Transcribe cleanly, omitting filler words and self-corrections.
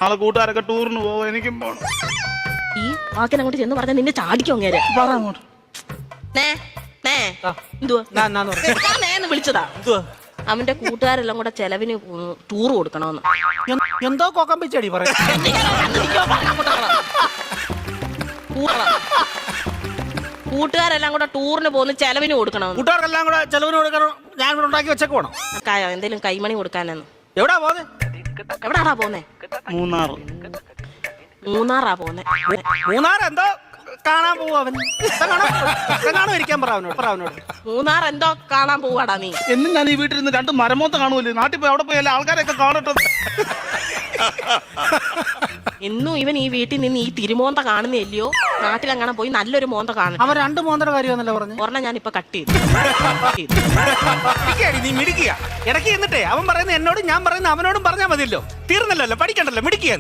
നാളെ കൂട്ടുകാരൊക്കെ ടൂറിന് പോവാ, എനിക്കും പോണം. ഈ വാക്കിനെ അങ്ങോട്ട് ചെന്ന് പറഞ്ഞാൽ നിന്നെ ചാടിക്കും അങ്ങേരെ. പറ അങ്ങോട്ട്. നേന്ന് വിളിച്ചതാ. അവന്റെ കൂട്ടുകാരെല്ലാം കൂടെ ചെലവിന് ടൂർ കൊടുക്കണമെന്ന്. എന്തോ കൊക്കം വെച്ചടി പറ. കൂട്ടുകാരെല്ലാം കൂടെ ടൂറിന് പോകുന്ന ചെലവിന് കൊടുക്കണമെന്ന്. കൂട്ടുകാർക്കെല്ലാം കൂടെ ചെലവിന് കൊടുക്കണം. ഞാൻ ഇവിടെ ഉണ്ടാക്കി വെച്ചേക്ക് പോണം. എന്തേലും കൈമണി കൊടുക്കാനെന്ന്. എവിടാ പോന്നെ? എവിടാടാ പോന്നെ? മൂന്നാറാ പോന്നെ. മൂന്നാർ എന്തോ കാണാൻ പോവും അവൻ. കാണാൻ ഇരിക്കാൻ പറ അവനോട്. മൂന്നാർ എന്തോ കാണാൻ പോവാടാ നീ. എന്നും ഞാൻ ഈ വീട്ടിൽ നിന്ന് 2 മരമോത്ത കാണുമല്ലേ, നാട്ടിൽ പോയി അവിടെ പോയി എല്ലാ ആൾക്കാരെയൊക്കെ കാണട്ടെ. എന്നും ഇവൻ ഈ വീട്ടിൽ നിന്ന് ഈ തിരുമോന്ത കാണുന്നില്ലയോ, നാട്ടിലെങ്ങനെ പോയി നല്ലൊരു മോന്ത കാണും. അവൻ 2 മോന്തയുടെ കാര്യമാണല്ലോ പറഞ്ഞു. ഒരെണ്ണം ഞാൻ ഇപ്പൊ കട്ട് ചെയ്തു. നീ മിടിക്കുക ഇടയ്ക്ക് എന്നിട്ടേ അവൻ പറയുന്നത് എന്നോടും ഞാൻ പറയുന്നത് അവനോടും പറഞ്ഞാൽ മതിയല്ലോ. തീർന്നല്ലോ, പഠിക്കണ്ടല്ലോ, മിടിക്കുക.